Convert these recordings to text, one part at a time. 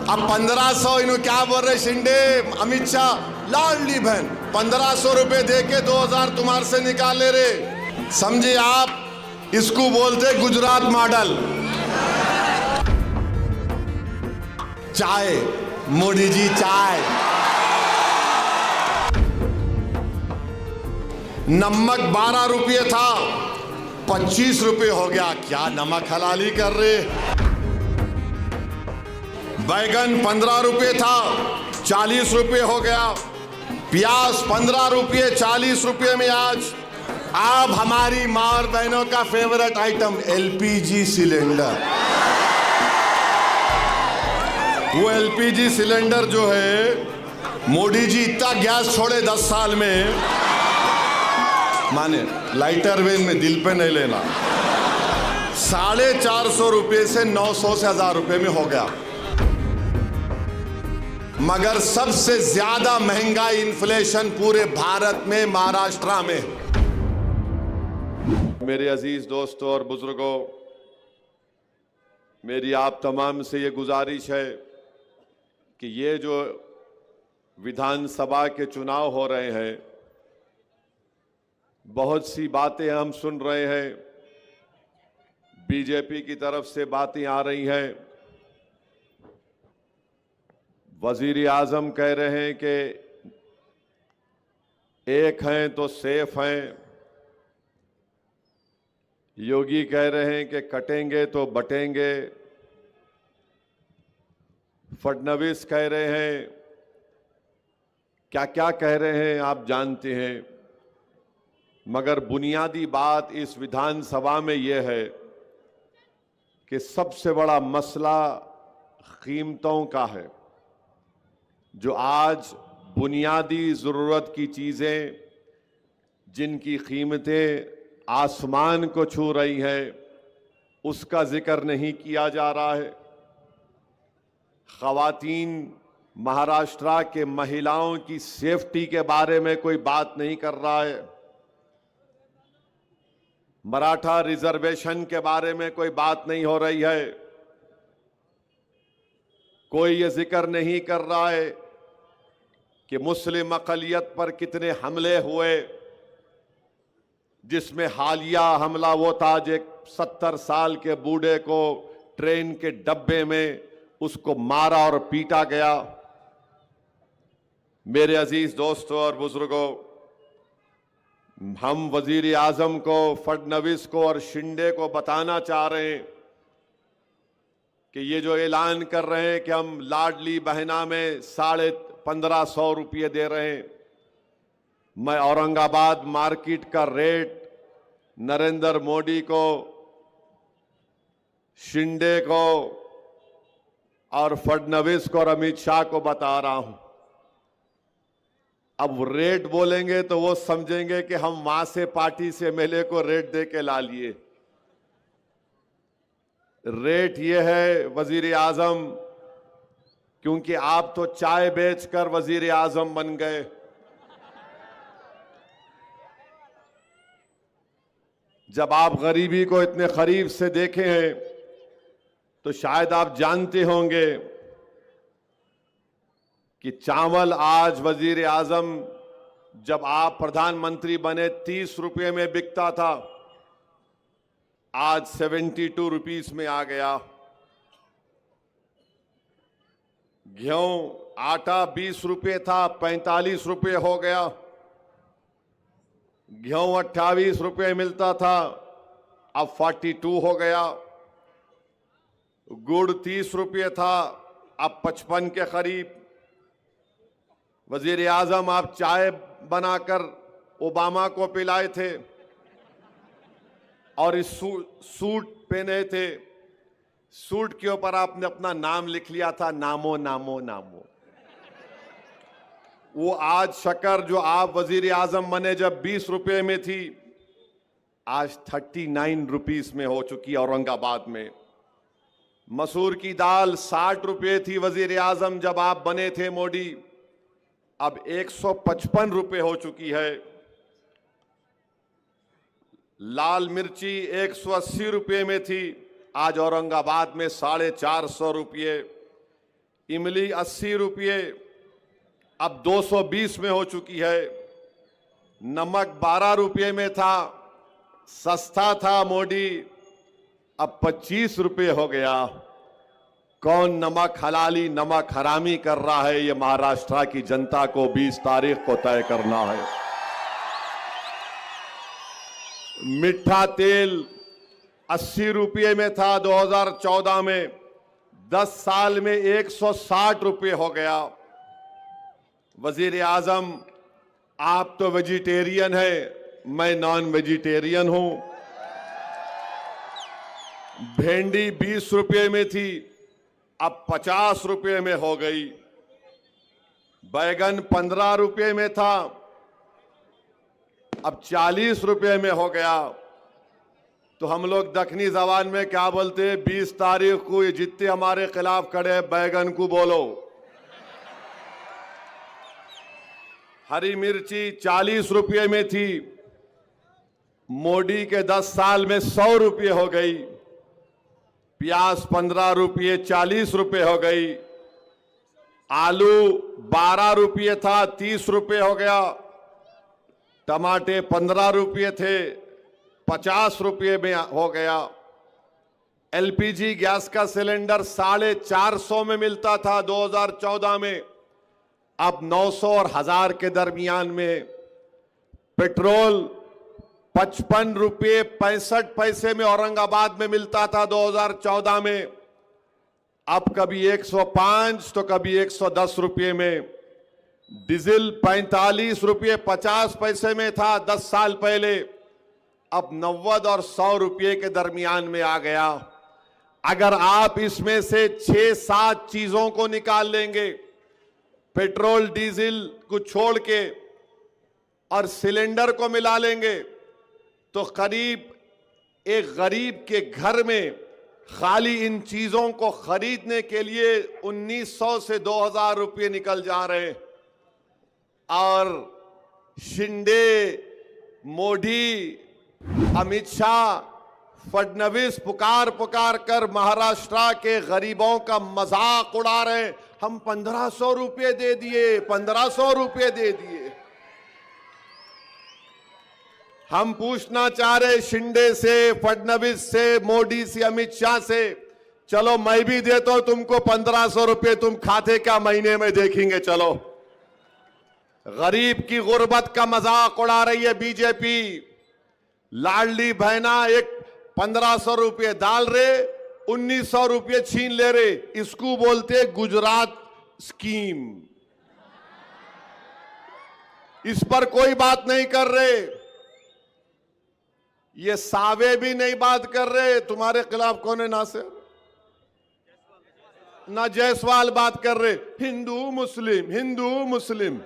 अब 1500 इन्हों क्या बोल रहे शिंदे अमित शाह, लाडली बहन 1500 रुपए दे के 2000 तुम्हारे से निकाले रे। समझे आप, इसको बोलते गुजरात मॉडल। चाय, मोदी जी चाय। नमक 12 रुपये था, 25 रुपये हो गया। क्या नमक हलाली कर रहे। बैगन 15 रुपये था, 40 रुपये हो गया। प्याज 15 रुपये, 40 रुपये में आज। अब हमारी मां और बहनों का फेवरेट आइटम एलपीजी सिलेंडर। वो एलपीजी सिलेंडर जो है, मोदी जी इतना गैस छोड़े 10 साल में, माने लाइटर वेन में दिल पे नहीं लेना, 450 रुपये से 900 से 1000 रुपये में हो गया। मगर सबसे ज्यादा महंगाई इन्फ्लेशन पूरे भारत में महाराष्ट्र में। मेरे अजीज दोस्तों और बुजुर्गों, मेरी आप तमाम से ये गुजारिश है कि ये जो विधानसभा के चुनाव हो रहे हैं, बहुत सी बातें हम सुन रहे हैं, बीजेपी की तरफ से बातें आ रही हैं। वजीर आजम कह रहे हैं कि एक हैं तो सेफ हैं। योगी कह रहे हैं कि कटेंगे तो बटेंगे। फडणवीस कह रहे हैं, क्या क्या कह रहे हैं आप जानते हैं। मगर बुनियादी बात इस विधानसभा में यह है कि सबसे बड़ा मसला कीमतों का है। जो आज बुनियादी जरूरत की चीजें जिनकी कीमतें आसमान को छू रही है, उसका जिक्र नहीं किया जा रहा है। खवातीन महाराष्ट्र के महिलाओं की सेफ्टी के बारे में कोई बात नहीं कर रहा है। मराठा रिजर्वेशन के बारे में कोई बात नहीं हो रही है। कोई ये जिक्र नहीं कर रहा है कि मुस्लिम अक़लियत पर कितने हमले हुए, जिसमें हालिया हमला वो था जो 70 साल के बूढ़े को ट्रेन के डब्बे में उसको मारा और पीटा गया। मेरे अजीज दोस्तों और बुजुर्गों, हम वजीर आजम को, फडणवीस को और शिंदे को बताना चाह रहे हैं कि ये जो ऐलान कर रहे हैं कि हम लाडली बहना में 1550 रुपये दे रहे हैं। मैं औरंगाबाद मार्केट का रेट नरेंद्र मोदी को, शिंदे को और फडणवीस को और अमित शाह को बता रहा हूं। अब रेट बोलेंगे तो वो समझेंगे कि हम वहां से पार्टी से एमएलए को रेट दे के ला लिए। रेट ये है वजीर आजम, क्योंकि आप तो चाय बेचकर वजीर आजम बन गए। जब आप गरीबी को इतने करीब से देखे हैं तो शायद आप जानते होंगे कि चावल आज वजीर आजम जब आप प्रधानमंत्री बने 30 रुपये में बिकता था, आज 72 रुपीस में आ गया। गेहूं आटा 20 रुपये था, 45 रुपये हो गया। गेहूं 28 रुपये मिलता था, अब 42 हो गया। गुड़ 30 रुपये था, अब 55 के करीब। वजीर आजम आप चाय बनाकर ओबामा को पिलाए थे और इस सूट पहने थे। सूट के ऊपर आपने अपना नाम लिख लिया था, नामो नामो नामो। वो आज शक्कर जो आप वजीर आजम बने जब 20 रुपये में थी, आज 39 रुपीस में हो चुकी औरंगाबाद में। मसूर की दाल 60 रुपये थी वजीर आजम जब आप बने थे मोदी, अब 155 रुपये हो चुकी है। लाल मिर्ची 180 रुपये में थी, आज औरंगाबाद में 450 रुपये। इमली 80 रुपये अब 220 में हो चुकी है। नमक 12 रुपये में था, सस्ता था मोदी, अब 25 रुपये हो गया। कौन नमक हलाली नमक हरामी कर रहा है, ये महाराष्ट्र की जनता को 20 तारीख को तय करना है। मीठा तेल 80 रुपये में था 2014 में, 10 साल में 160 रुपये हो गया। वजीर आजम, आप तो वेजिटेरियन है, मैं नॉन वेजिटेरियन हूं। भिंडी 20 रुपये में थी, अब 50 रुपये में हो गई। बैगन 15 रुपये में था, अब 40 रुपये में हो गया। तो हम लोग दक्षिणी जबान में क्या बोलते हैं, 20 तारीख को ये जितने हमारे खिलाफ खड़े बैगन को बोलो। हरी मिर्ची 40 रुपये में थी, मोदी के 10 साल में 100 रुपये हो गई। प्याज 15 रुपये 40 रुपये हो गई। आलू 12 रुपये था, 30 रुपये हो गया। टमाटे 15 रुपये थे, 50 रुपये में हो गया। एलपीजी गैस का सिलेंडर 450 में मिलता था 2014 में, अब 900 और 1000 के दरमियान में। पेट्रोल 55 रुपये 65 पैसे में औरंगाबाद में मिलता था 2014 में, अब कभी 105 तो कभी 110 रुपये में। डीजल 45 रुपये 50 पैसे में था 10 साल पहले, अब 90 और 100 रुपये के दरमियान में आ गया। अगर आप इसमें से 6-7 चीजों को निकाल लेंगे, पेट्रोल डीजल को छोड़ के, और सिलेंडर को मिला लेंगे, तो करीब एक गरीब के घर में खाली इन चीजों को खरीदने के लिए 1900 से 2000 रुपये निकल जा रहे हैं। और शिंदे, मोदी, अमित शाह, फडणवीस पुकार कर महाराष्ट्र के गरीबों का मजाक उड़ा रहे हैं। हम 1500 रुपये दे दिए, 1500 रुपये दे दिए। हम पूछना चाह रहे शिंदे से, फडणवीस से, मोदी से, अमित शाह से, चलो मैं भी देता हूं तुमको 1500 रुपये, तुम खाते क्या महीने में देखेंगे। चलो, गरीब की गुर्बत का मजाक उड़ा रही है बीजेपी। लाडली बहना एक 1500 रुपये डाल रहे, 1900 रुपये छीन ले रहे, इसको बोलते गुजरात स्कीम। इस पर कोई बात नहीं कर रहे, ये सावे भी नहीं बात कर रहे। तुम्हारे खिलाफ कौन है नासिर? ना जायसवाल बात कर रहे, हिंदू मुस्लिम हिंदू मुस्लिम।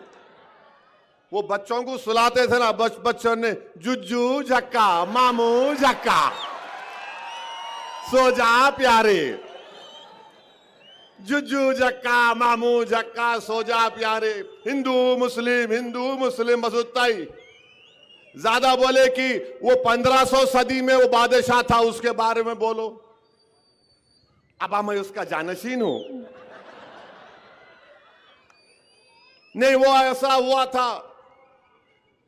वो बच्चों को सुलाते थे ना, बच्चों ने जुज्जू झक्का मामू झक्का, सो जा प्यारे, जुज्जू झक्का मामू झक्का, सो जा प्यारे। हिंदू मुस्लिम बस उतना ही। ज्यादा बोले कि वो 1500 सदी में वो बादशाह था, उसके बारे में बोलो। अब मैं उसका जानशीन हूं, नहीं वो ऐसा हुआ था।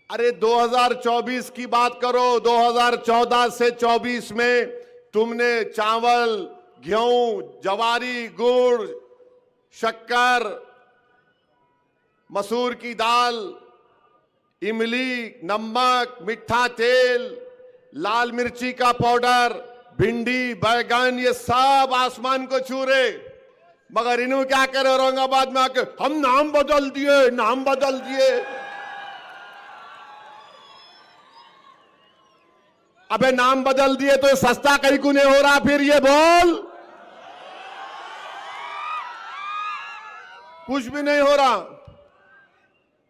अरे 2024 की बात करो, 2014 से 24 में तुमने चावल, गेहूं, जवारी, गुड़, शक्कर, मसूर की दाल, इमली, नमक, मीठा तेल, लाल मिर्ची का पाउडर, भिंडी, बैगन, ये सब आसमान को छू रहे। मगर इन्होंने क्या करे औरंगाबाद में आके, हम नाम बदल दिए। अबे नाम बदल दिए तो सस्ता कहीं को नहीं हो रहा, फिर ये बोल। कुछ भी नहीं हो रहा।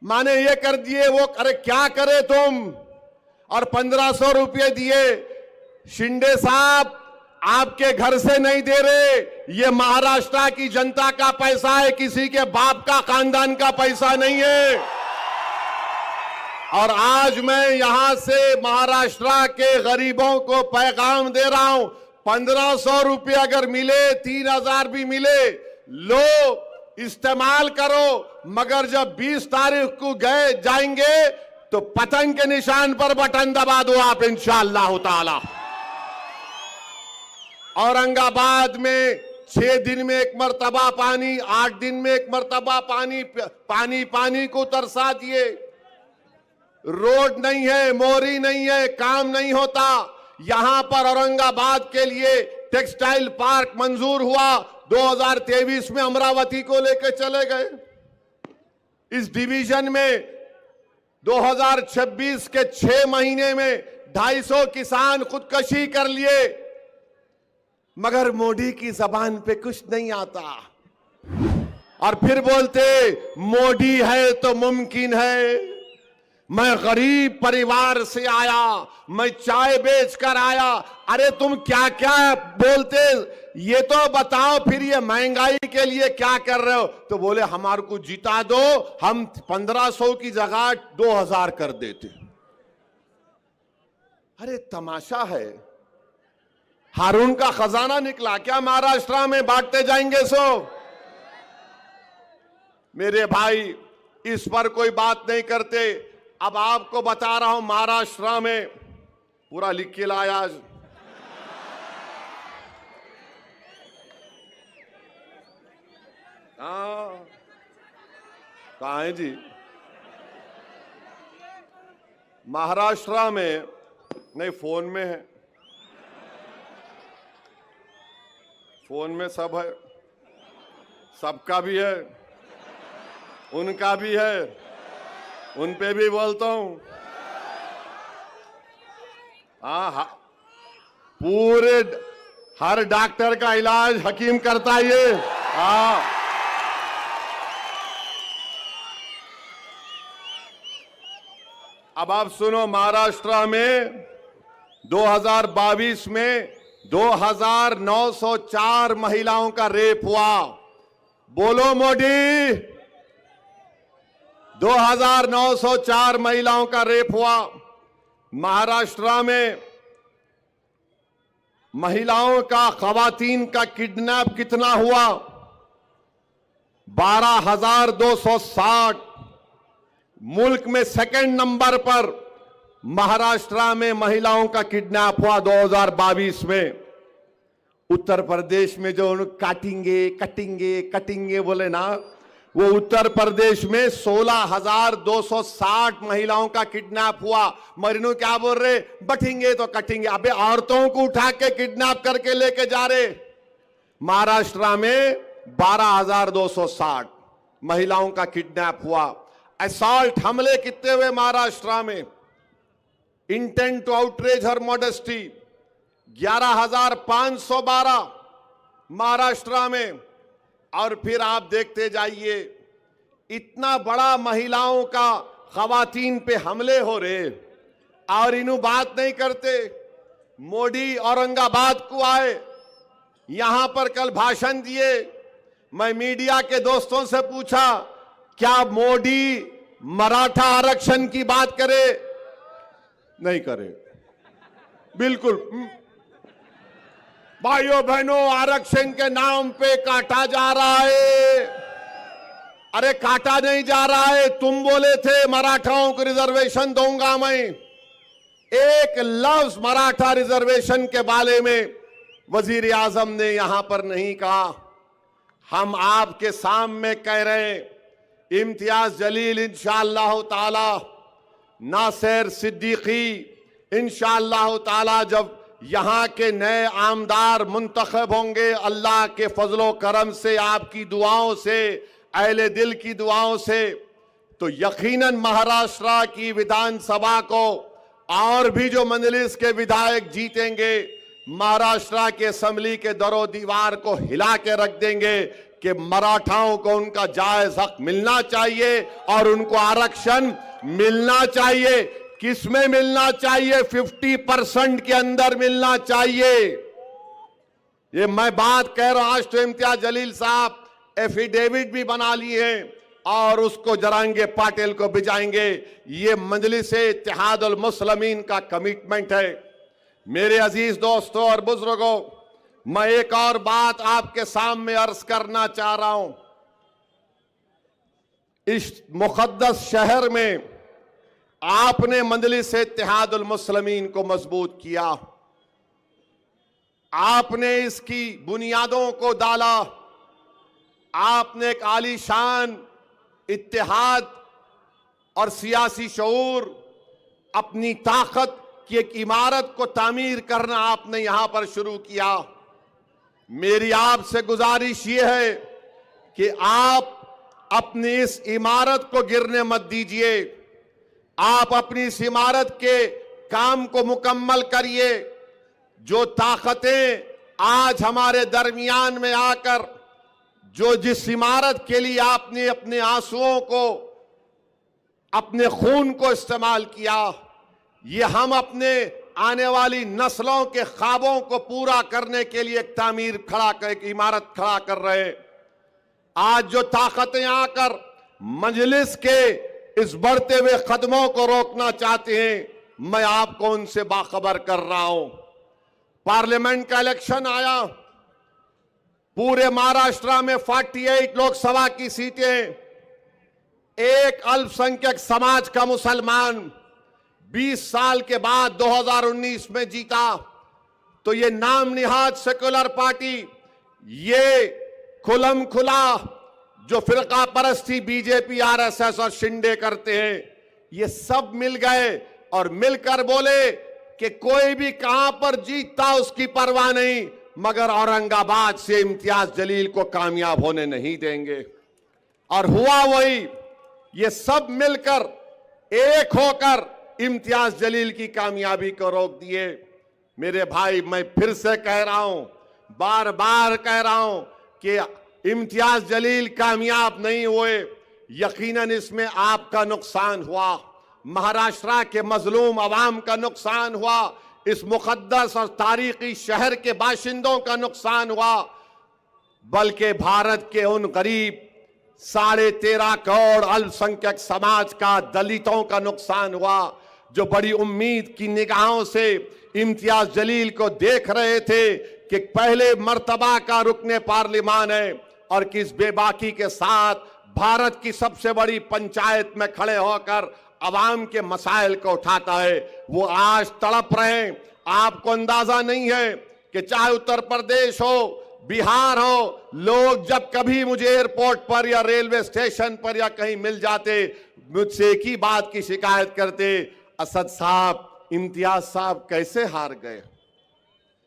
माने ये कर दिए, वो अरे क्या करे तुम। और 1500 रुपये दिए। शिंदे साहब आपके घर से नहीं दे रहे, ये महाराष्ट्र की जनता का पैसा है, किसी के बाप का खानदान का पैसा नहीं है। और आज मैं यहां से महाराष्ट्र के गरीबों को पैगाम दे रहा हूं, 1500 रुपये अगर मिले, 3000 भी मिले, लो इस्तेमाल करो, मगर जब 20 तारीख को गए जाएंगे तो पतंग के निशान पर बटन दबा दो आप इंशाअल्लाह ताला। औरंगाबाद में 6 दिन में एक मर्तबा पानी, 8 दिन में एक मर्तबा पानी, पानी पानी को तरसा दिए। रोड नहीं है, मोरी नहीं है, काम नहीं होता। यहां पर औरंगाबाद के लिए टेक्सटाइल पार्क मंजूर हुआ, 2023 में अमरावती को लेकर चले गए। इस डिवीजन में 2026 के 6 महीने में 250 किसान खुदकशी कर लिए, मगर मोदी की जबान पे कुछ नहीं आता। और फिर बोलते मोदी है तो मुमकिन है। मैं गरीब परिवार से आया, मैं चाय बेचकर आया। अरे तुम क्या क्या बोलते, ये तो बताओ फिर ये महंगाई के लिए क्या कर रहे हो? तो बोले हमारे को जिता दो, हम 1500 की जगह 2000 कर देते। अरे तमाशा है, हारून का खजाना निकला क्या महाराष्ट्र में बांटते जाएंगे? सो मेरे भाई इस पर कोई बात नहीं करते। अब आपको बता रहा हूं, महाराष्ट्र में पूरा लिख के लाया आज। कहाँ है जी? महाराष्ट्र में नहीं, फोन में है, फोन में सब है, सबका भी है, उनका भी है, उन पे भी बोलता हूं। हाँ, पूरे हर डॉक्टर का इलाज हकीम करता है ये। हाँ, अब आप सुनो, महाराष्ट्र में 2022 में 2904 महिलाओं का रेप हुआ। बोलो मोदी, 2904 महिलाओं का रेप हुआ। महाराष्ट्र में महिलाओं का, खवातीन का किडनैप कितना हुआ? 12,260। मुल्क में सेकंड नंबर पर महाराष्ट्र में महिलाओं का किडनैप हुआ 2022 में। उत्तर प्रदेश में जो काटेंगे कटेंगे कटेंगे बोले ना, वो उत्तर प्रदेश में 16,260 महिलाओं का किडनैप हुआ। मरीनों क्या बोल रहे? बटेंगे तो कटेंगे। अबे औरतों को उठा के किडनैप करके लेके जा रहे। महाराष्ट्र में 12,260 महिलाओं का किडनैप हुआ। असॉल्ट हमले कितने हुए महाराष्ट्र में? Intent to outrage her modesty 11,512 Maharashtra में। और फिर आप देखते जाइए, इतना बड़ा महिलाओं का, खवातीन पे हमले हो रहे और इन्हों बात नहीं करते। मोदी औरंगाबाद को आए, यहां पर कल भाषण दिए। मैं मीडिया के दोस्तों से पूछा, क्या मोदी मराठा आरक्षण की बात करे? नहीं करे, बिल्कुल। भाइयों बहनों, आरक्षण के नाम पे काटा जा रहा है। अरे काटा नहीं जा रहा है। तुम बोले थे मराठाओं को रिजर्वेशन दूंगा मैं, एक लफ्ज मराठा रिजर्वेशन के बारे में वजीर आजम ने यहां पर नहीं कहा। हम आपके सामने कह रहे हैं, इम्तियाज जलील इंशाअल्लाह ताला, नासिर सिद्दीकी इंशाअल्लाह ताला जब यहां के नए आमदार मुंतखब होंगे, अल्लाह के फजलो करम से, आपकी दुआओं से, अहले दिल की दुआओं से, तो यकीनन महाराष्ट्र की विधानसभा को और भी जो मंजलिस के विधायक जीतेंगे, महाराष्ट्र के असेंबली के दरो दीवार को हिला के रख देंगे कि मराठाओं को उनका जायज हक मिलना चाहिए और उनको आरक्षण मिलना चाहिए। किसमें मिलना चाहिए? 50% के अंदर मिलना चाहिए। ये मैं बात कह रहा हूं। आज तो इम्तियाज जलील साहब एफिडेविट भी बना लिए हैं और उसको जरांगे पाटिल को भिजाएंगे। ये मजलिस इत्तेहादुल मुस्लिमीन का कमिटमेंट है। मेरे अजीज दोस्तों और बुजुर्गों, मैं एक और बात आपके सामने अर्ज करना चाह रहा हूं। इस मुक़द्दस शहर में आपने मजलिस इत्तेहादुल मुस्लिमीन को मजबूत किया, आपने इसकी बुनियादों को डाला, आपने एक आलीशान इत्तेहाद और सियासी शऊर, अपनी ताकत की एक इमारत को तामीर करना आपने यहां पर शुरू किया। मेरी आपसे गुजारिश ये है कि आप अपनी इस इमारत को गिरने मत दीजिए, आप अपनी इस इमारत के काम को मुकम्मल करिए। जो ताकतें आज हमारे दरमियान में आकर जो जिस इमारत के लिए आपने अपने आंसुओं को, अपने खून को इस्तेमाल किया, ये हम अपने आने वाली नस्लों के ख्वाबों को पूरा करने के लिए एक तामीर खड़ा कर, एक इमारत खड़ा कर रहे। आज जो ताकतें आकर मजलिस के इस बढ़ते हुए कदमों को रोकना चाहते हैं, मैं आपको उनसे बाखबर कर रहा हूं। पार्लियामेंट का इलेक्शन आया, पूरे महाराष्ट्र में 48 लोकसभा की सीटें एक अल्पसंख्यक समाज का मुसलमान 20 साल के बाद 2019 में जीता। तो ये नाम निहाद सेकुलर पार्टी, ये खुलम खुला जो फिरका परस्ती बीजेपी, आरएसएस और शिंदे करते हैं, ये सब मिल गए और मिलकर बोले कि कोई भी कहां पर जीतता उसकी परवाह नहीं, मगर औरंगाबाद से इम्तियाज जलील को कामयाब होने नहीं देंगे। और हुआ वही, ये सब मिलकर एक होकर इम्तियाज जलील की कामयाबी को रोक दिए। मेरे भाई, मैं फिर से कह रहा हूं, बार बार कह रहा हूं कि इम्तियाज जलील कामयाब नहीं हुए, यकीनन इसमें आपका नुकसान हुआ, महाराष्ट्र के मजलूम अवाम का नुकसान हुआ, इस मुकद्दस और तारीखी शहर के बाशिंदों का नुकसान हुआ, बल्कि भारत के उन गरीब 13.5 करोड़ अल्पसंख्यक समाज का, दलितों का नुकसान हुआ, जो बड़ी उम्मीद की निगाहों से इम्तियाज जलील को देख रहे थे कि पहले मर्तबा का रुकने पार्लियामान है और किस बेबाकी के साथ भारत की सबसे बड़ी पंचायत में खड़े होकर अवाम के मसाइल को उठाता है, वो आज तड़प रहे हैं। आपको अंदाजा नहीं है कि चाहे उत्तर प्रदेश हो, बिहार हो, लोग जब कभी मुझे एयरपोर्ट पर या रेलवे स्टेशन पर या कहीं मिल जाते, मुझसे एक ही बात की शिकायत करते, असद साहब, इम्तियाज साहब कैसे हार गए।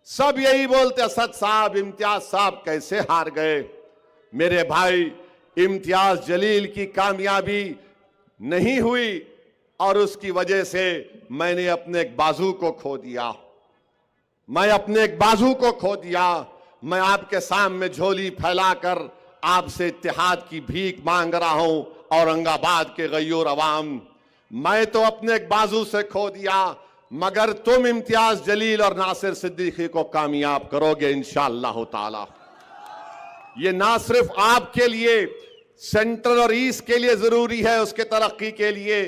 सब यही बोलते, असद साहब, इम्तियाज साहब कैसे हार गए। मेरे भाई, इम्तियाज जलील की कामयाबी नहीं हुई और उसकी वजह से मैंने अपने एक बाजू को खो दिया, मैं अपने एक बाजू को खो दिया। मैं आपके सामने झोली फैलाकर आपसे इत्तेहाद की भीख मांग रहा हूं, औरंगाबाद के गयूर अवाम, मैं तो अपने एक बाजू से खो दिया, मगर तुम इम्तियाज जलील और नासिर सिद्दीकी को कामयाब करोगे इंशाअल्लाह ताला। ये ना सिर्फ आपके लिए, सेंट्रल और ईस्ट के लिए जरूरी है, उसके तरक्की के लिए,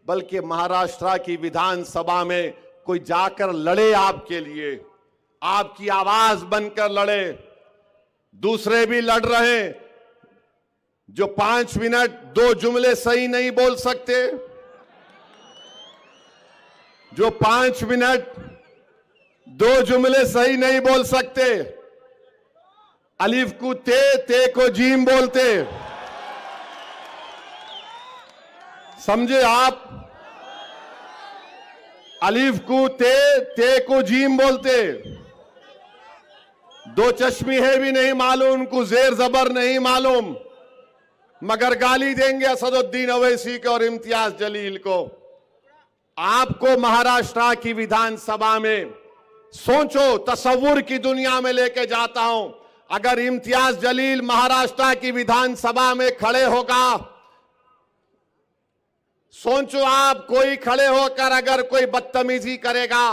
बल्कि महाराष्ट्र की विधानसभा में कोई जाकर लड़े आपके लिए, आपकी आवाज बनकर लड़े। दूसरे भी लड़ रहे हैं जो 5 मिनट 2 जुमले सही नहीं बोल सकते, जो 5 मिनट 2 जुमले सही नहीं बोल सकते, अलिफ को ते को जीम बोलते, समझे आप? अलिफ को ते को जीम बोलते। 2 चश्मी है भी नहीं मालूम उनको, जेर जबर नहीं मालूम, मगर गाली देंगे असदुद्दीन ओवैसी को और इम्तियाज जलील को। आपको महाराष्ट्र की विधानसभा में सोचो, तसव्वुर की दुनिया में लेके जाता हूं, अगर इम्तियाज जलील महाराष्ट्र की विधानसभा में खड़े होगा, सोचो आप, कोई खड़े होकर अगर कोई बदतमीजी करेगा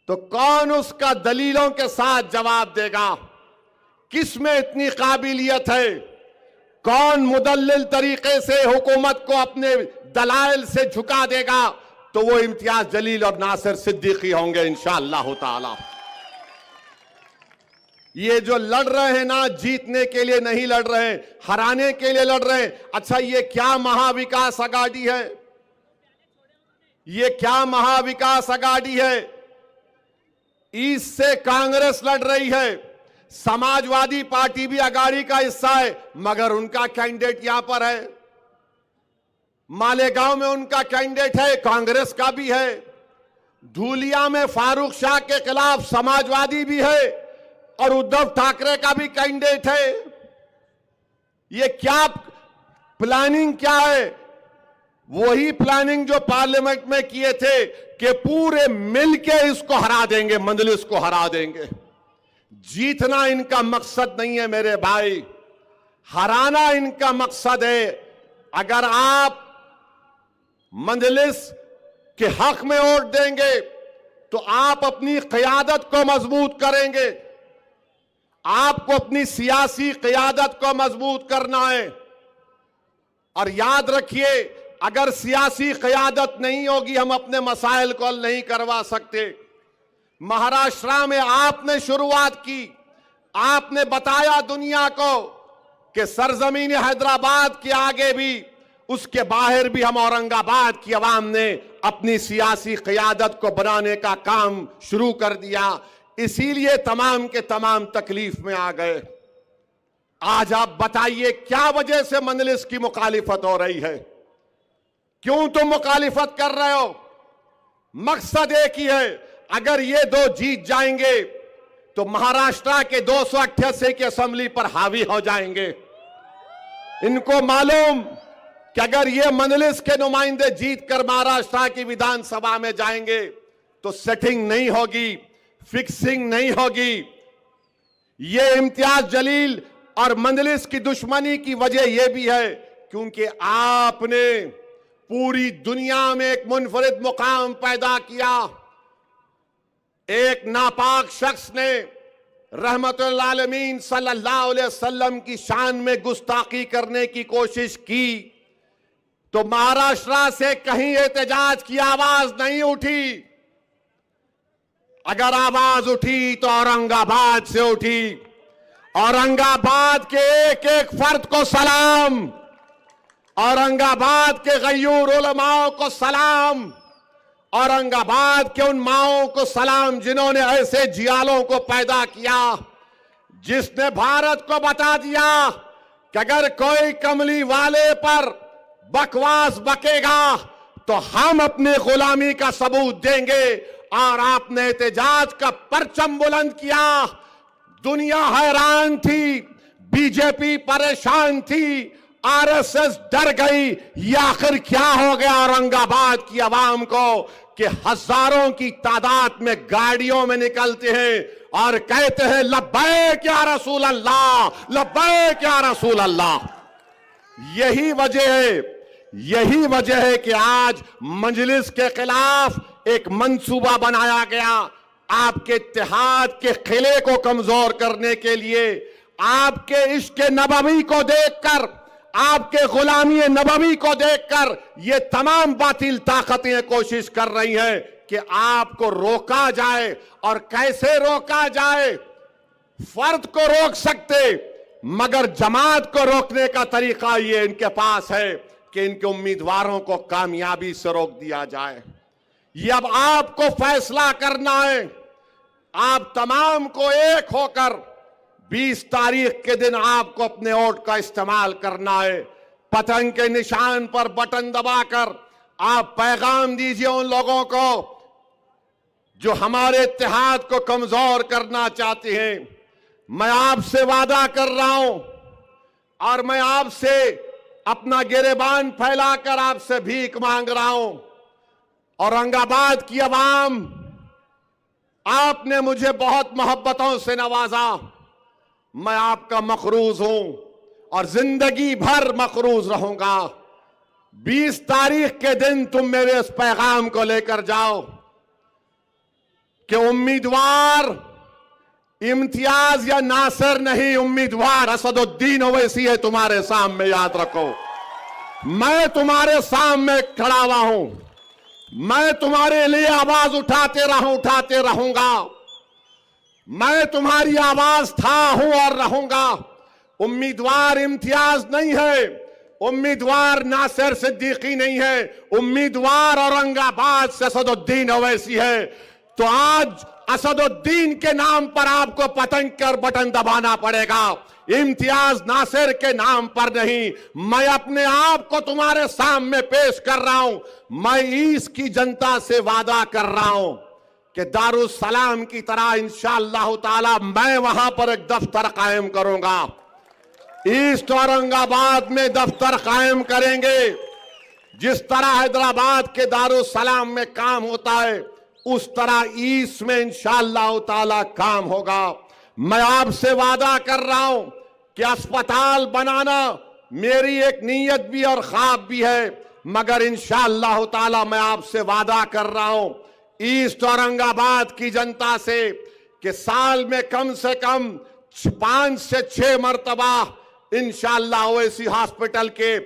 तो कौन उसका दलीलों के साथ जवाब देगा? किस में इतनी काबिलियत है? कौन मुदल्लिल तरीके से हुकूमत को अपने दलाइल से झुका देगा? तो वो इम्तियाज जलील और नासिर सिद्दीकी होंगे इंशाअल्लाह ताला। ये जो लड़ रहे हैं ना, जीतने के लिए नहीं लड़ रहे हैं, हराने के लिए लड़ रहे हैं। अच्छा, ये क्या महाविकास अघाड़ी है? ये क्या महाविकास अघाड़ी है? ईस्ट से कांग्रेस लड़ रही है, समाजवादी पार्टी भी अघाड़ी का हिस्सा है, मगर उनका कैंडिडेट यहां पर है। मालेगांव में उनका कैंडिडेट है, कांग्रेस का भी है। धूलिया में फारूक शाह के खिलाफ समाजवादी भी है और उद्धव ठाकरे का भी कैंडिडेट है। ये क्या प्लानिंग क्या है? वही प्लानिंग जो पार्लियामेंट में किए थे कि पूरे मिलके इसको हरा देंगे, मंजलिस को हरा देंगे। जीतना इनका मकसद नहीं है मेरे भाई, हराना इनका मकसद है। अगर आप मंजलिस के हक में वोट देंगे तो आप अपनी क़यादत को मजबूत करेंगे, आपको अपनी सियासी क़यादत को मजबूत करना है। और याद रखिए, अगर सियासी क़यादत नहीं होगी, हम अपने मसाइल को हल नहीं करवा सकते। महाराष्ट्र में आपने शुरुआत की, आपने बताया दुनिया को कि सरजमीन हैदराबाद के आगे भी, उसके बाहर भी हम औरंगाबाद की आवाम ने अपनी सियासी क़यादत को बनाने का काम शुरू कर दिया। इसीलिए तमाम के तमाम तकलीफ में आ गए। आज आप बताइए क्या वजह से मंजलिस की मुखालिफत हो रही है? क्यों तुम मुखालिफत कर रहे हो? मकसद एक ही है, अगर ये दो जीत जाएंगे तो महाराष्ट्र के 288 की असेंबली पर हावी हो जाएंगे। इनको मालूम कि अगर ये मंजलिस के नुमाइंदे जीत कर महाराष्ट्र की विधानसभा में जाएंगे तो सेटिंग नहीं होगी, फिक्सिंग नहीं होगी। ये इम्तियाज जलील और मंजलिस की दुश्मनी की वजह यह भी है क्योंकि आपने पूरी दुनिया में एक मुनफरिद मुकाम पैदा किया। एक नापाक शख्स ने रहमतुल आलमीन सल्लल्लाहु अलैहि वसल्लम की शान में गुस्ताखी करने की कोशिश की तो महाराष्ट्र से कहीं एहतजाज की आवाज नहीं उठी। अगर आवाज उठी तो औरंगाबाद से उठी। औरंगाबाद के एक एक फर्द को सलाम, औरंगाबाद के गयूर उलमाओं को सलाम, औरंगाबाद के उन माओं को सलाम जिन्होंने ऐसे जियालों को पैदा किया, जिसने भारत को बता दिया कि अगर कोई कमली वाले पर बकवास बकेगा तो हम अपने गुलामी का सबूत देंगे। और आपने एहतजाज का परचम बुलंद किया। दुनिया हैरान थी, बीजेपी परेशान थी, आरएसएस डर गई। ये आखिर क्या हो गया औरंगाबाद की आवाम को कि हजारों की तादाद में गाड़ियों में निकलते हैं और कहते हैं लब्बैक या रसूल अल्लाह, लब्बैक या रसूल अल्लाह। यही वजह है कि आज मजलिस के खिलाफ एक मंसूबा बनाया गया, आपके इत्तेहाद के किले को कमजोर करने के लिए। आपके इश्क नबवी को देखकर, आपके गुलामी नबवी को देखकर ये तमाम बातिल ताकतें कोशिश कर रही हैं कि आपको रोका जाए। और कैसे रोका जाए? फर्द को रोक सकते, मगर जमात को रोकने का तरीका ये इनके पास है कि इनके उम्मीदवारों को कामयाबी से रोक दिया जाए। ये अब आपको फैसला करना है। आप तमाम को एक होकर 20 तारीख के दिन आपको अपने वोट का इस्तेमाल करना है। पतंग के निशान पर बटन दबाकर आप पैगाम दीजिए उन लोगों को जो हमारे इत्तेहाद को कमजोर करना चाहते हैं। मैं आपसे वादा कर रहा हूं और मैं आपसे अपना गिरेबान फैलाकर आपसे भीख मांग रहा हूं। औरंगाबाद की आवाम, आपने मुझे बहुत मोहब्बतों से नवाजा। मैं आपका मखरूज हूं और जिंदगी भर मखरूज रहूंगा। 20 तारीख के दिन तुम मेरे इस पैगाम को लेकर जाओ कि उम्मीदवार इम्तियाज या नासिर नहीं, उम्मीदवार असदुद्दीन ओवैसी है तुम्हारे सामने। याद रखो, मैं तुम्हारे सामने खड़ा हुआ हूं। मैं तुम्हारे लिए आवाज उठाते रहूंगा। मैं तुम्हारी आवाज था, हूं और रहूंगा। उम्मीदवार इम्तियाज नहीं है, उम्मीदवार नासिर सिद्दीकी नहीं है, उम्मीदवार औरंगाबाद से असदुद्दीन ओवैसी है। तो आज असदुद्दीन के नाम पर आपको पतंग कर बटन दबाना पड़ेगा, इम्तियाज नासिर के नाम पर नहीं। मैं अपने आप को तुम्हारे सामने पेश कर रहा हूं। मैं ईस्ट की जनता से वादा कर रहा हूं कि दारुस सलाम की तरह इंशाअल्लाह ताला मैं वहां पर एक दफ्तर कायम करूंगा। ईस्ट औरंगाबाद में दफ्तर कायम करेंगे। जिस तरह हैदराबाद के दारुस सलाम में काम होता है, उस तरह ईस्ट में इंशाअल्लाह ताला काम होगा। मैं आपसे वादा कर रहा हूं कि अस्पताल बनाना मेरी एक नीयत भी और ख्वाब भी है, मगर इंशाअल्लाह ताला मैं आपसे वादा कर रहा हूं ईस्ट औरंगाबाद की जनता से कि साल में कम से कम 5 से 6 मरतबा इंशाअल्लाह ओवैसी हॉस्पिटल के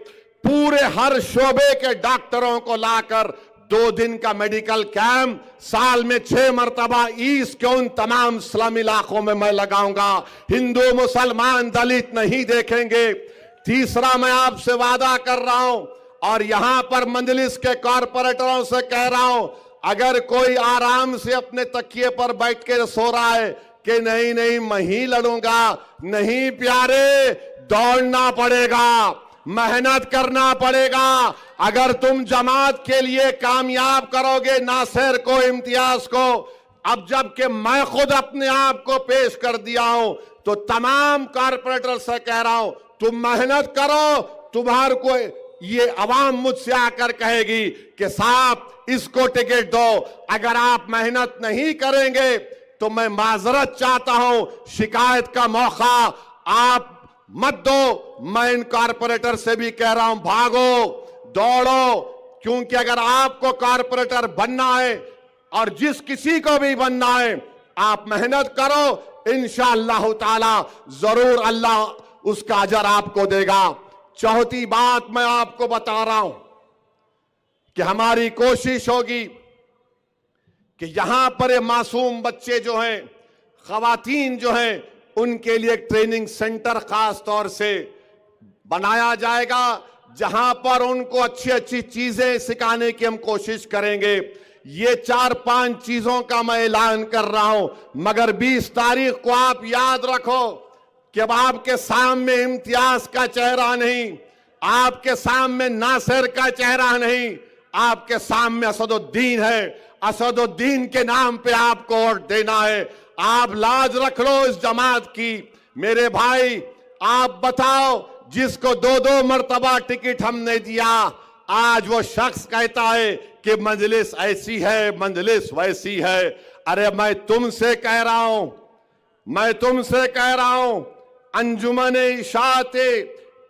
पूरे हर शोबे के डॉक्टरों को लाकर 2 दिन का मेडिकल कैंप साल में 6 मरतबा ईस्ट के उन तमाम स्लम इलाकों में मैं लगाऊंगा। हिंदू मुसलमान दलित नहीं देखेंगे। तीसरा, मैं आपसे वादा कर रहा हूं और यहां पर मंजलिस के कॉरपोरेटरों से कह रहा हूं, अगर कोई आराम से अपने तकिए पर बैठ के सो रहा है कि नहीं नहीं मैं ही लड़ूंगा, नहीं प्यारे, दौड़ना पड़ेगा, मेहनत करना पड़ेगा। अगर तुम जमात के लिए कामयाब करोगे नासिर को, इम्तियाज को, अब जबकि मैं खुद अपने आप को पेश कर दिया हूं, तो तमाम कॉरपोरेटर से कह रहा हूं तुम मेहनत करो। तुम्हारे को ये अवाम मुझसे आकर कहेगी कि साहब इसको टिकट दो। अगर आप मेहनत नहीं करेंगे तो मैं माजरत चाहता हूं, शिकायत का मौका आप मत दो। मैं इन कॉरपोरेटर से भी कह रहा हूं भागो, दौड़ो, क्योंकि अगर आपको कॉरपोरेटर बनना है और जिस किसी को भी बनना है, आप मेहनत करो, इंशाअल्लाह ताला जरूर अल्लाह उसका अजर आपको देगा। चौथी बात मैं आपको बता रहा हूं कि हमारी कोशिश होगी कि यहां पर ये मासूम बच्चे जो हैं, खवातीन जो हैं, उनके लिए एक ट्रेनिंग सेंटर खास तौर से बनाया जाएगा, जहां पर उनको अच्छी अच्छी चीजें सिखाने की हम कोशिश करेंगे। ये 4-5 चीजों का मैं ऐलान कर रहा हूं, मगर 20 तारीख को आप याद रखो कि अब आपके सामने इम्तियाज का चेहरा नहीं, आपके सामने नासिर का चेहरा नहीं, आपके सामने असदुद्दीन है। असदुद्दीन के नाम पे आपको वोट देना है। आप लाज रख लो इस जमात की। मेरे भाई, आप बताओ, जिसको 2-2 मरतबा टिकट हमने दिया, आज वो शख्स कहता है कि मजलिस ऐसी है, मजलिस वैसी है। अरे मैं तुमसे कह रहा हूं, मैं तुमसे कह रहा हूं, अंजुमन इशाअत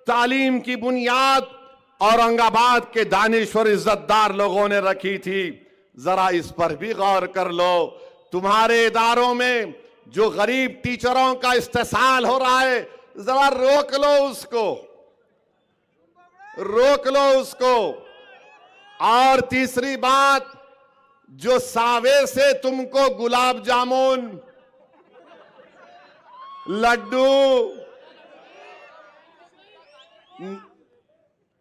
तालीम की बुनियाद औरंगाबाद के दानिश्वर इज्जतदार लोगों ने रखी थी। जरा इस पर भी गौर कर लो। तुम्हारे इदारों में जो गरीब टीचरों का इस्तेसाल हो रहा है, जरा रोक लो उसको, रोक लो उसको। और तीसरी बात, जो सावे से तुमको गुलाब जामुन, लड्डू,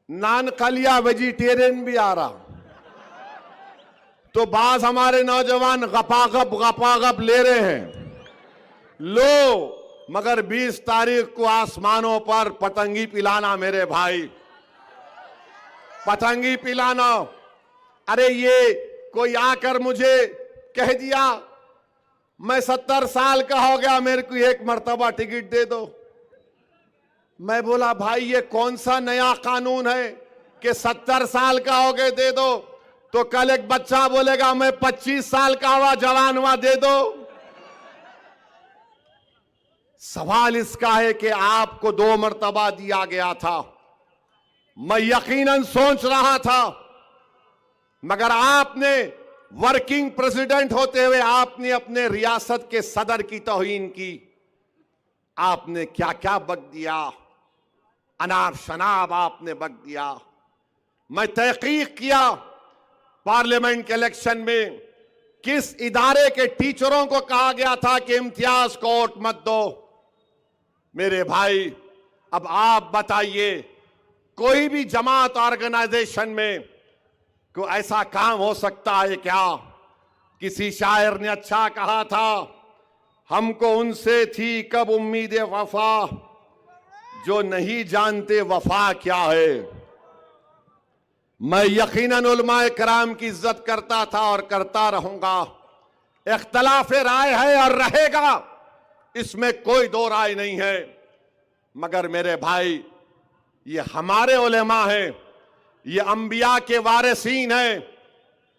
नान खलिया वेजिटेरियन भी आ रहा, तो बाज हमारे नौजवान गपागप ले रहे हैं, लो, मगर 20 तारीख को आसमानों पर पतंगी पिलाना मेरे भाई, पतंगी पिलाना। अरे ये कोई आकर मुझे कह दिया मैं 70 साल का हो गया, मेरे को 1 मरतबा टिकट दे दो। मैं बोला भाई ये कौन सा नया कानून है कि 70 साल का हो गए दे दो? तो कल एक बच्चा बोलेगा मैं 25 साल का हुआ, जवान हुआ, दे दो। सवाल इसका है कि आपको 2 मरतबा दिया गया था। मैं यकीनन सोच रहा था, मगर आपने वर्किंग प्रेसिडेंट होते हुए आपने अपने रियासत के सदर की तौहीन की। आपने क्या क्या बक दिया, अनाब शनाब आपने बक दिया। मैं तहकीक किया पार्लियामेंट के इलेक्शन में किस इदारे के टीचरों को कहा गया था कि इम्तियाज को वोट मत दो? मेरे भाई, अब आप बताइए, कोई भी जमात ऑर्गेनाइजेशन में कोई ऐसा काम हो सकता है क्या? किसी शायर ने अच्छा कहा था, हमको उनसे थी कब उम्मीद वफा, जो नहीं जानते वफा क्या है। मैं यकीनन उलमाए कराम की इज्जत करता था और करता रहूंगा। इख्तलाफ राय है और रहेगा, इसमें कोई दो राय नहीं है। मगर मेरे भाई, ये हमारे उलेमा हैं, ये अंबिया के वारिसीन हैं।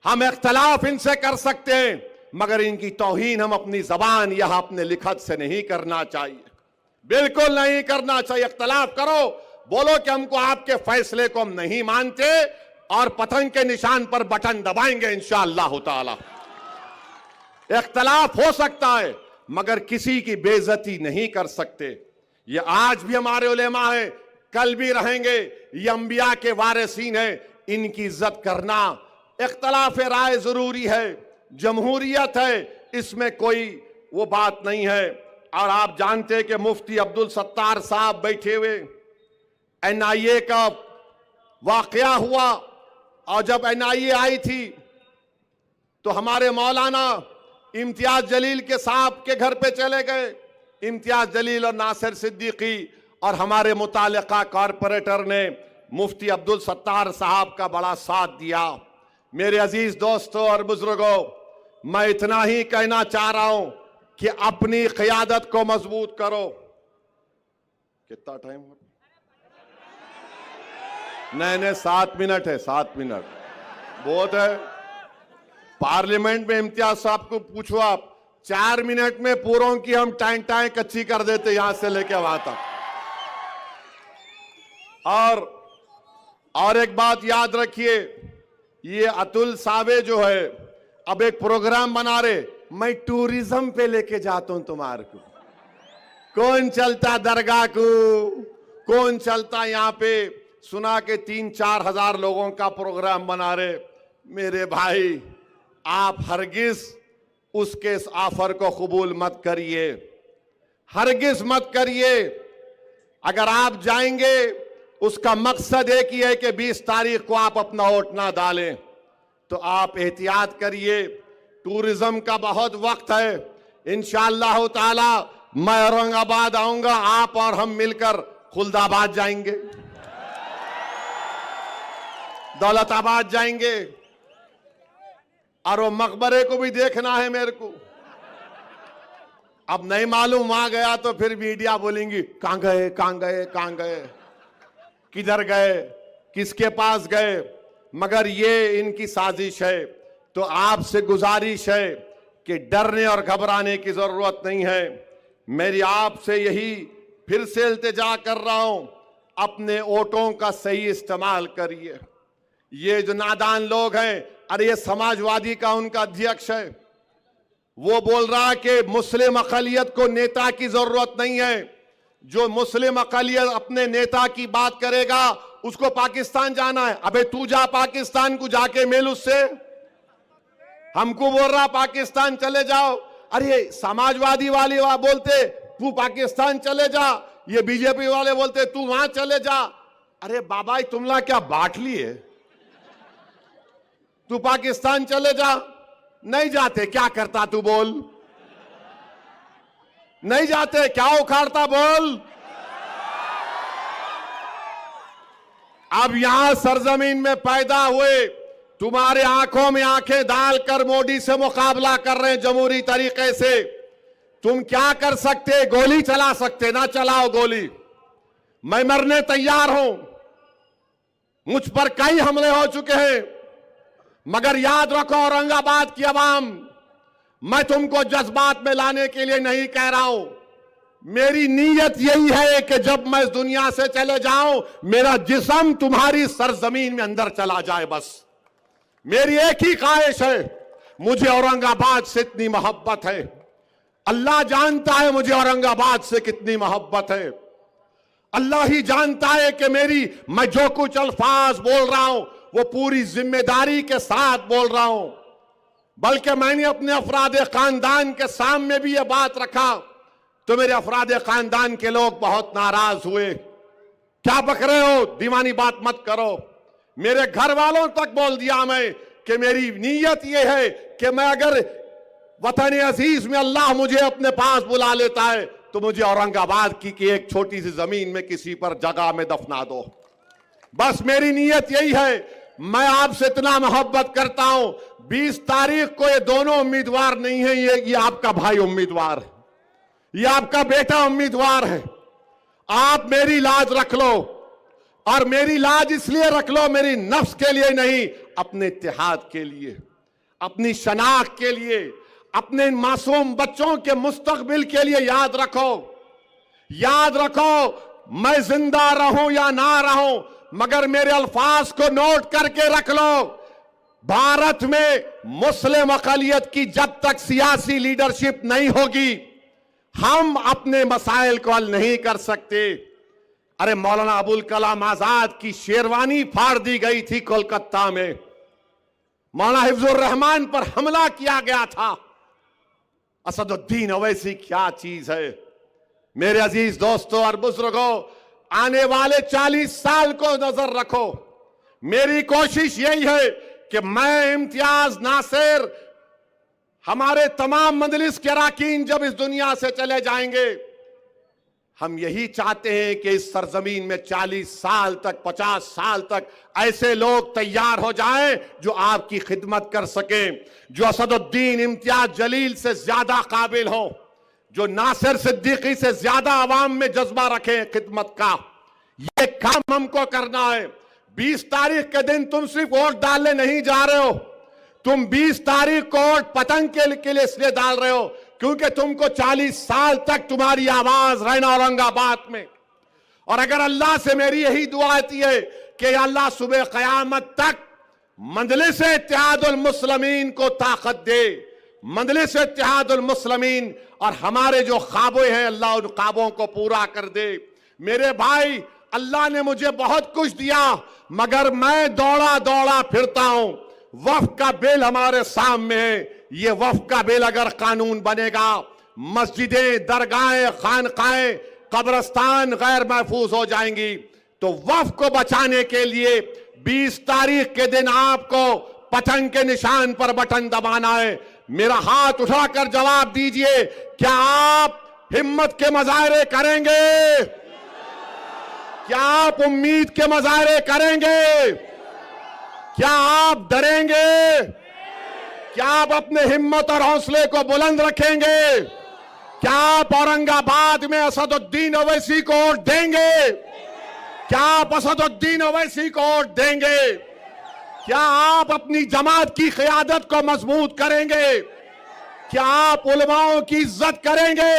हम इख्तलाफ इनसे कर सकते हैं, मगर इनकी तौहीन हम अपनी जबान या अपने लिखत से नहीं करना चाहिए, बिल्कुल नहीं करना चाहिए। इख्तलाफ करो, बोलो कि हमको आपके फैसले को हम नहीं मानते और पतंग के निशान पर बटन दबाएंगे इंशाअल्लाह ताला। इख्तलाफ हो सकता है, मगर किसी की बेइज्जती नहीं कर सकते। ये आज भी हमारे उलेमा हैं, कल भी रहेंगे। ये अंबिया के वारिसीन हैं, इनकी इज्जत करना। इख्तलाफ राय जरूरी है, जमहूरियत है, इसमें कोई वो बात नहीं है। और आप जानते हैं कि मुफ्ती अब्दुल सत्तार साहब बैठे हुए, NIA का वाकया हुआ, और जब NIA आई थी तो हमारे मौलाना इम्तियाज जलील के साहब के घर पे चले गए। इम्तियाज जलील और नासिर सिद्दीकी और हमारे मुतालिका कॉरपोरेटर ने मुफ्ती अब्दुल सत्तार साहब का बड़ा साथ दिया। मेरे अजीज दोस्तों और बुजुर्गों, मैं इतना ही कहना चाह रहा हूं कि अपनी क़यादत को मजबूत करो। कितना टाइम हो? नहीं, 7 मिनट है, 7 मिनट बहुत है। पार्लियामेंट में इम्तियाज साहब को पूछो आप, 4 मिनट में पूरों की हम टाइम कच्ची कर देते यहां से लेके वहां तक। और एक बात याद रखिए, ये अतुल सावे जो है अब एक प्रोग्राम बना रहे, मैं टूरिज्म पे लेके जाता हूं तुम्हारे को। कौन चलता दरगाह को, कौन चलता यहां पे, सुना के 3-4 हजार लोगों का प्रोग्राम बना रहे। मेरे भाई, आप हरगिज उसके इस ऑफर को कबूल मत करिए, हरगिज मत करिए। अगर आप जाएंगे, उसका मकसद एक ही है कि 20 तारीख को आप अपना वोट ना डालें, तो आप एहतियात करिए। टूरिज्म का बहुत वक्त है। इंशाअल्लाह ताला मैं औरंगाबाद आऊंगा, आप और हम मिलकर खुलदाबाद जाएंगे, दौलताबाद जाएंगे, और वो मकबरे को भी देखना है मेरे को। अब नहीं मालूम, वहां गया तो फिर मीडिया बोलेंगी कहां गए, कहां गए, कहां गए, किधर गए, किसके पास गए। मगर ये इनकी साजिश है। तो आपसे गुजारिश है कि डरने और घबराने की जरूरत नहीं है। मेरी आपसे यही फिर से इल्तिजा कर रहा हूं, अपने वोटों का सही इस्तेमाल करिए। ये जो नादान लोग हैं, अरे ये समाजवादी का उनका अध्यक्ष है, वो बोल रहा है कि मुस्लिम अक़लियत को नेता की जरूरत नहीं है। जो मुस्लिम अक़लियत अपने नेता की बात करेगा, उसको पाकिस्तान जाना है। अबे तू जा पाकिस्तान को, जाके मिल उससे। हमको बोल रहा पाकिस्तान चले जाओ। अरे समाजवादी वाले बोलते तू पाकिस्तान चले जा, ये बीजेपी वाले बोलते तू वहां चले जा। अरे बाबा, तुमला क्या बांट लिए? तू पाकिस्तान चले जा। नहीं जाते, क्या करता तू बोल? नहीं जाते, क्या उखाड़ता बोल? अब यहां सरजमीन में पैदा हुए, तुम्हारे आंखों में आंखें डालकर मोदी से मुकाबला कर रहे हैं जमहूरी तरीके से। तुम क्या कर सकते? गोली चला सकते, ना चलाओ गोली। मैं मरने तैयार हूं, मुझ पर कई हमले हो चुके हैं, मगर याद रखो औरंगाबाद की आवाम, मैं तुमको जज्बात में लाने के लिए नहीं कह रहा हूं। मेरी नीयत यही है कि जब मैं इस दुनिया से चले जाऊं, मेरा जिस्म तुम्हारी सरजमीन में अंदर चला जाए। बस मेरी एक ही ख्वाहिश है। मुझे औरंगाबाद से इतनी मोहब्बत है, अल्लाह जानता है मुझे औरंगाबाद से कितनी मोहब्बत है। अल्लाह ही जानता है कि मैं जो कुछ अल्फाज बोल रहा हूं, वो पूरी जिम्मेदारी के साथ बोल रहा हूं। बल्कि मैंने अपने अफराद खानदान के सामने भी यह बात रखा तो मेरे अफराद खानदान के लोग बहुत नाराज हुए। क्या बक रहे हो, दीवानी बात मत करो। मेरे घर वालों तक बोल दिया मैं कि मेरी नीयत यह है कि मैं अगर वतन अजीज में अल्लाह मुझे अपने पास बुला लेता है तो मुझे औरंगाबाद की एक छोटी सी जमीन में किसी पर जगह में दफना दो। बस मेरी नीयत यही है। मैं आपसे इतना मोहब्बत करता हूं। 20 तारीख को ये दोनों उम्मीदवार नहीं है, ये आपका भाई उम्मीदवार है, ये आपका बेटा उम्मीदवार है। आप मेरी लाज रख लो, और मेरी लाज इसलिए रख लो, मेरी नफ्स के लिए नहीं, अपने इत्तेहाद के लिए, अपनी शनाख्त के लिए, अपने मासूम बच्चों के मुस्तकबिल के लिए। याद रखो, याद रखो, मैं जिंदा रहूं या ना रहूं, मगर मेरे अल्फाज को नोट करके रख लो। भारत में मुस्लिम अक़लियत की जब तक सियासी लीडरशिप नहीं होगी, हम अपने मसाइल को हल नहीं कर सकते। अरे मौलाना अबुल कलाम आजाद की शेरवानी फाड़ दी गई थी कोलकाता में, मौलाना हिफ्जुर रहमान पर हमला किया गया था। असदुद्दीन ओवैसी क्या चीज है। मेरे अजीज दोस्तों और बुजुर्गों, आने वाले 40 साल को नजर रखो। मेरी कोशिश यही है कि मैं, इम्तियाज नासिर, हमारे तमाम मजलिस के अरकान जब इस दुनिया से चले जाएंगे, हम यही चाहते हैं कि इस सरजमीन में 40 साल तक, 50 साल तक ऐसे लोग तैयार हो जाएं जो आपकी खिदमत कर सकें, जो असदुद्दीन इम्तियाज जलील से ज्यादा काबिल हो, जो नासिर सिद्दीकी से ज्यादा आवाम में जज्बा रखें खिदमत का। ये काम हमको करना है। 20 तारीख के दिन तुम सिर्फ वोट डालने नहीं जा रहे हो, तुम 20 तारीख को वोट पतंग के लिए इसलिए डाल रहे हो क्योंकि तुमको 40 साल तक तुम्हारी आवाज रहना औरंगाबाद में। और अगर अल्लाह से मेरी यही दुआ आती है कि अल्लाह सुबह क़यामत तक मजलिस इत्तेहादुल मुस्लिमीन को ताकत दे, मजलिस इत्तेहादुल मुस्लिमीन, और हमारे जो ख्वाबें हैं अल्लाह उन ख्वाबों को पूरा कर दे। मेरे भाई, अल्लाह ने मुझे बहुत कुछ दिया, मगर मैं दौड़ा दौड़ा फिरता हूं। वक्फ का बिल हमारे सामने है। ये वक्फ का बिल अगर कानून बनेगा, मस्जिदें, दरगाहें, खानकाएं, कब्रस्तान गैर महफूज हो जाएंगी। तो वक्फ को बचाने के लिए 20 तारीख के दिन आपको पतंग के निशान पर बटन दबाना है। मेरा हाथ उठाकर जवाब दीजिए, क्या आप हिम्मत के मुजाहरे करेंगे? क्या आप उम्मीद के मुजाहरे करेंगे? क्या आप डरेंगे? क्या आप अपने हिम्मत और हौसले को बुलंद रखेंगे? क्या आप औरंगाबाद में असदुद्दीन ओवैसी को वोट देंगे? क्या आप असदुद्दीन ओवैसी को वोट देंगे? क्या आप अपनी जमात की क़यादत को मजबूत करेंगे? क्या आप उलमाओं की इज्जत करेंगे?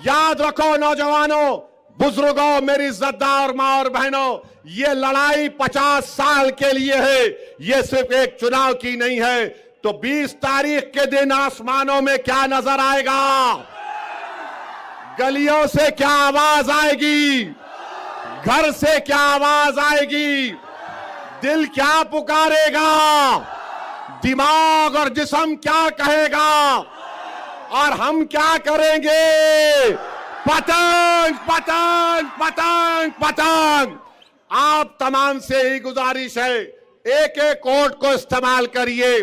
याद रखो नौजवानों, बुजुर्गों, मेरी इज्जतदार माँ और बहनों, ये लड़ाई 50 साल के लिए है, ये सिर्फ एक चुनाव की नहीं है। तो 20 तारीख के दिन आसमानों में क्या नजर आएगा? गलियों से क्या आवाज आएगी? घर से क्या आवाज आएगी? दिल क्या पुकारेगा? दिमाग और जिस्म क्या कहेगा? और हम क्या करेंगे? पतंग पतंग पतंग पतंग। आप तमाम से ही गुजारिश है, एक एक वोट को इस्तेमाल करिए,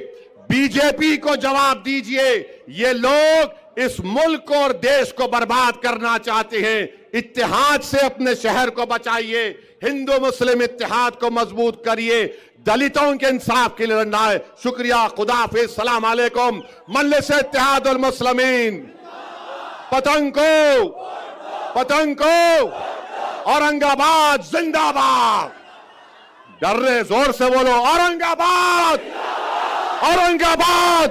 बीजेपी को जवाब दीजिए। ये लोग इस मुल्क और देश को बर्बाद करना चाहते हैं। इत्तेहाद से अपने शहर को बचाइए, हिंदू मुस्लिम इत्तेहाद को मजबूत करिए, दलितों के इंसाफ के लिए लड़ना है। शुक्रिया, खुदा हाफिज, सलाम अलैकुम। मजलिस इत्तेहादुल मुस्लिमीन, पतंग को औरंगाबाद जिंदाबाद। डर रहे, जोर से बोलो, औरंगाबाद, औरंगाबाद।